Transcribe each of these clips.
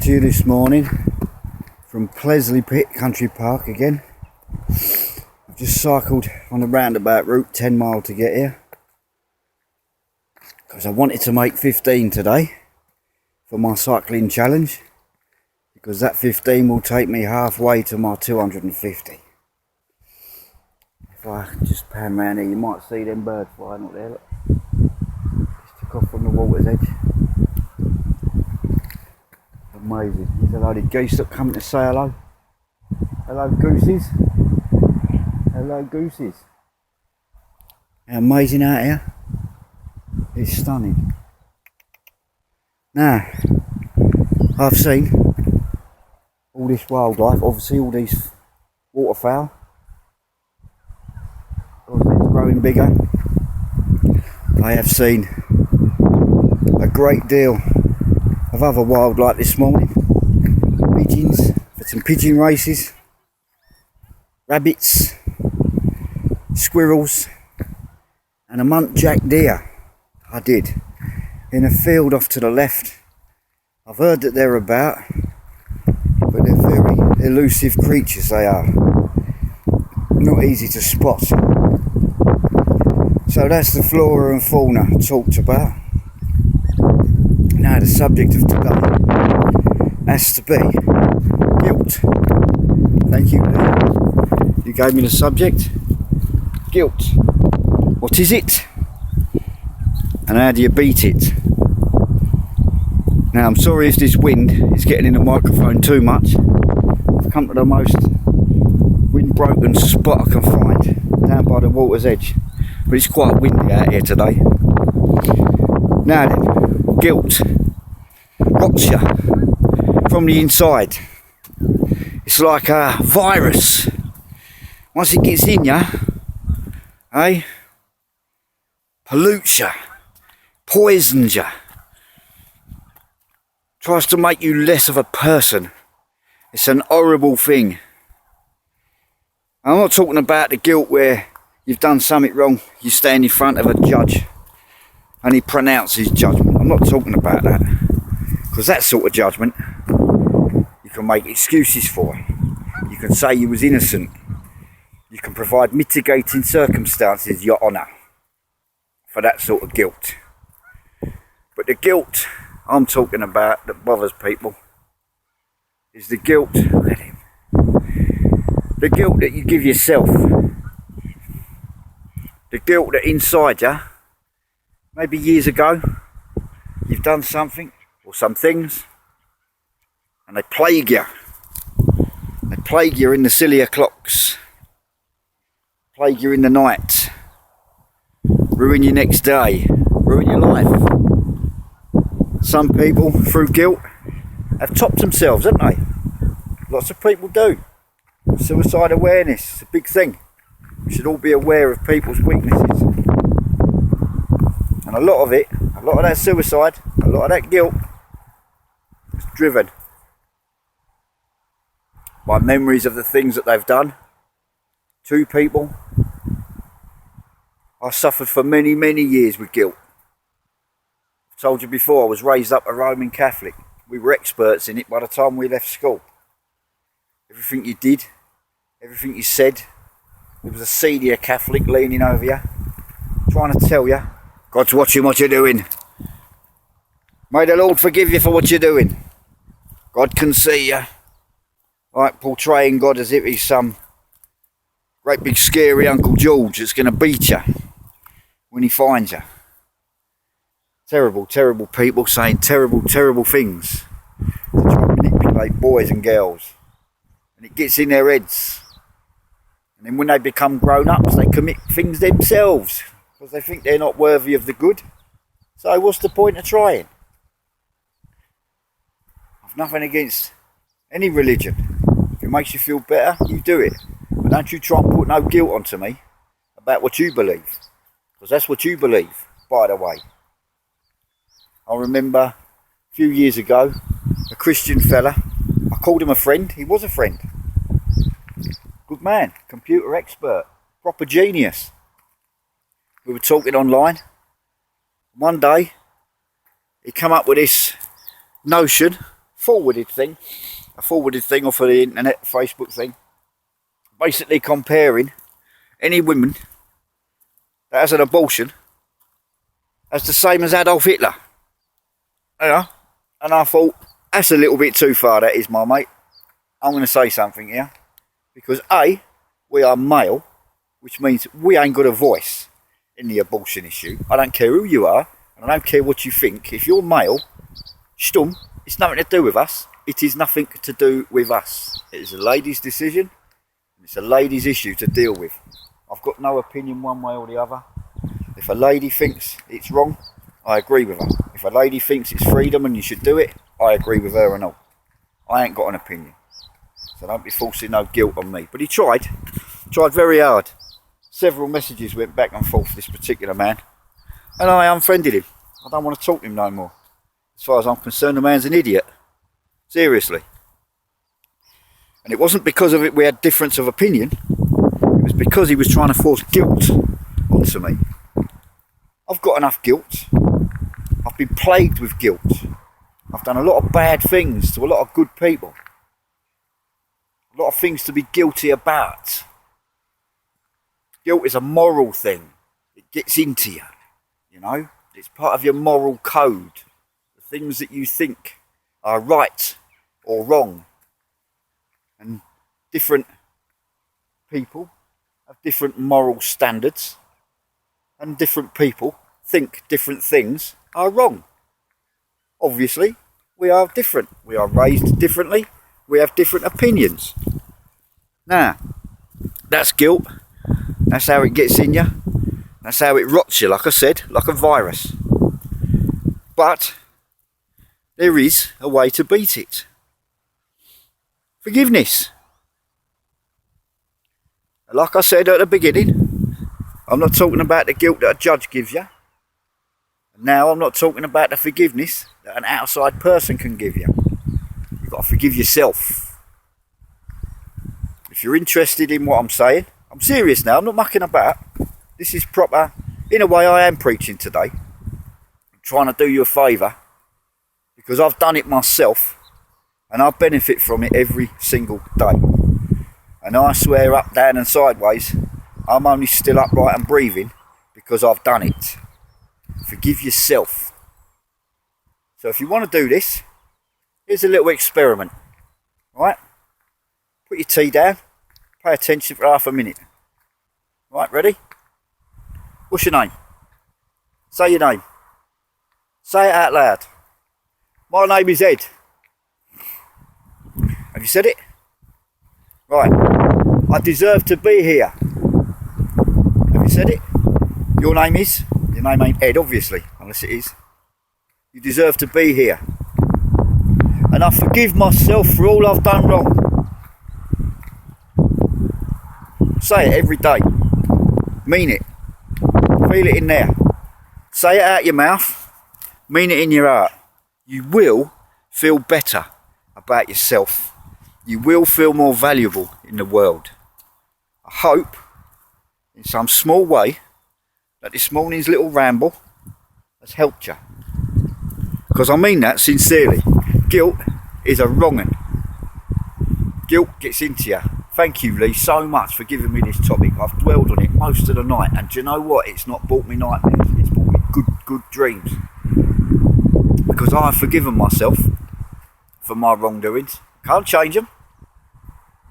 to you this morning from Plesley Pit Country Park again. I've just cycled on the roundabout route 10 mile to get here because I wanted to make 15 today for my cycling challenge, because that 15 will take me halfway to my 250. If I just pan around here, you might see them birds flying up there. Look. Just took off from the water's edge. Amazing. There's a load of geese that come to say hello. Hello gooses. Hello gooses. How amazing out here. It's stunning. Now, I've seen all this wildlife, obviously all these waterfowl. Obviously it's growing bigger. I have seen a great deal of other wildlife this morning. Pigeons, for some pigeon races, rabbits, squirrels, and a muntjac deer. I did, in a field off to the left. I've heard that they're about, but they're very elusive creatures, they are. Not easy to spot. So that's the flora and fauna talked about. Now the subject of today has to be guilt. Thank you, Lee. You gave me the subject. Guilt. What is it? And how do you beat it? Now I'm sorry if this wind is getting in the microphone too much. I've come to the most wind-broken spot I can find, down by the water's edge. But it's quite windy out here today. Now then, guilt rots you from the inside. It's like a virus. Once it gets in you, pollutes you, poisons you, tries to make you less of a person. It's an horrible thing. I'm not talking about the guilt where you've done something wrong, you stand in front of a judge and he pronounces judgment. I'm not talking about that, because that sort of judgment you can make excuses for. You can say you was innocent. You can provide mitigating circumstances, Your Honour, for that sort of guilt. But the guilt I'm talking about that bothers people is the guilt, look at him, the guilt that you give yourself. The guilt that inside you, maybe years ago, you've done something or some things and they plague you. They plague you in the silly o'clocks, plague you in the night, ruin your next day, ruin your life. Some people, through guilt, have topped themselves, haven't they? Lots of people do. Suicide awareness is a big thing. We should all be aware of people's weaknesses. And a lot of that suicide, a lot of that guilt is driven by memories of the things that they've done to people. I suffered for many, many years with guilt. I've told you before, I was raised up a Roman Catholic. We were experts in it by the time we left school. Everything you did, everything you said, there was a seedier Catholic leaning over you, trying to tell you, God's watching what you're doing. May the Lord forgive you for what you're doing. God can see you. Like portraying God as if he's some great big scary Uncle George that's going to beat you when he finds you. Terrible, terrible people saying terrible, terrible things to try and manipulate boys and girls. And it gets in their heads. And then when they become grown-ups, they commit things themselves because they think they're not worthy of the good. So what's the point of trying? I've nothing against any religion. If it makes you feel better, you do it. But don't you try and put no guilt onto me about what you believe. Because that's what you believe, by the way. I remember a few years ago, a Christian fella, I called him a friend, he was a friend. Good man, computer expert, proper genius. We were talking online. One day, he come up with this notion forwarded thing, a forwarded thing off of the internet, Facebook thing, basically comparing any woman that has an abortion as the same as Adolf Hitler. Yeah, and I thought, that's a little bit too far, that is, my mate. I'm going to say something here, because A, we are male, which means we ain't got a voice in the abortion issue. I don't care who you are, and I don't care what you think. If you're male, stumm, it's nothing to do with us. It is nothing to do with us. It is a lady's decision, and it's a lady's issue to deal with. I've got no opinion one way or the other. If a lady thinks it's wrong, I agree with her. If a lady thinks it's freedom and you should do it, I agree with her and all. I ain't got an opinion. So don't be forcing no guilt on me. But he tried very hard. Several messages went back and forth, this particular man. And I unfriended him. I don't want to talk to him no more. As far as I'm concerned, the man's an idiot. Seriously. And it wasn't because of it we had difference of opinion. It was because he was trying to force guilt onto me. I've got enough guilt. I've been plagued with guilt. I've done a lot of bad things to a lot of good people. A lot of things to be guilty about. Guilt is a moral thing. It gets into you, you know. It's part of your moral code. The things that you think are right or wrong. And different people have different moral standards. And different people think different things are wrong. Obviously, we are different. We are raised differently. We have different opinions. Now, that's guilt. That's how it gets in you. That's how it rots you, like I said, like a virus. But there is a way to beat it. Forgiveness. Like I said at the beginning, I'm not talking about the guilt that a judge gives you. Now I'm not talking about the forgiveness that an outside person can give you. You've got to forgive yourself. If you're interested in what I'm saying, I'm serious now, I'm not mucking about. This is proper. In a way, I am preaching today. I'm trying to do you a favour, because I've done it myself and I benefit from it every single day. And I swear up, down and sideways, I'm only still upright and breathing because I've done it. Forgive yourself. So if you want to do this, here's a little experiment. Right? Put your tea down. Pay attention for half a minute. Right, ready? What's your name? Say your name. Say it out loud. My name is Ed. Have you said it? Right. I deserve to be here. Have you said it? Your name is? Your name ain't Ed, obviously, unless it is. You deserve to be here. And I forgive myself for all I've done wrong. Say it every day. Mean it. Feel it in there. Say it out your mouth. Mean it in your heart. You will feel better about yourself. You will feel more valuable in the world. I hope, in some small way, that this morning's little ramble has helped you. Because I mean that sincerely. Guilt is a wrong one. Guilt gets into you. Thank you, Lee, so much for giving me this topic. I've dwelled on it most of the night, and do you know what? It's not brought me nightmares. It's brought me good dreams. Because I've forgiven myself for my wrongdoings. Can't change them.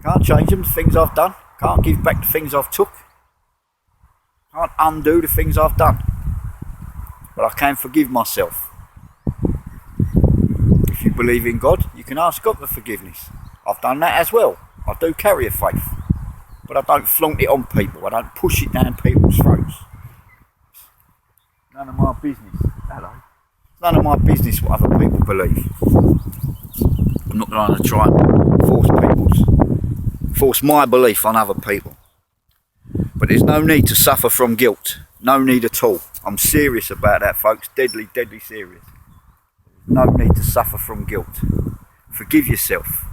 Can't change them, the things I've done. Can't give back the things I've took. Can't undo the things I've done. But I can forgive myself. If you believe in God, you can ask God for forgiveness. I've done that as well. I do carry a faith. But I don't flaunt it on people. I don't push it down people's throats. None of my business. Hello. None of my business what other people believe. I'm not going to try and force my belief on other people. But there's no need to suffer from guilt. No need at all. I'm serious about that, folks. Deadly, deadly serious. No need to suffer from guilt. Forgive yourself.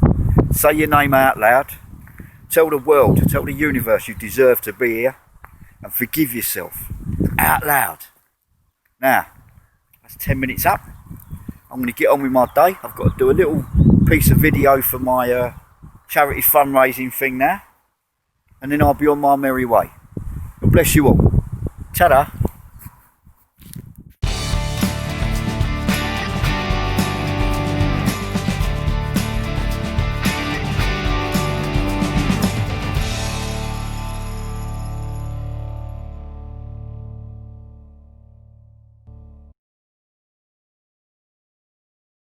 Say your name out loud. Tell the world, tell the universe you deserve to be here. And forgive yourself. Out loud. Now, that's 10 minutes up. I'm going to get on with my day. I've got to do a little piece of video for my charity fundraising thing now, and then I'll be on my merry way. God bless you all. Ta-da.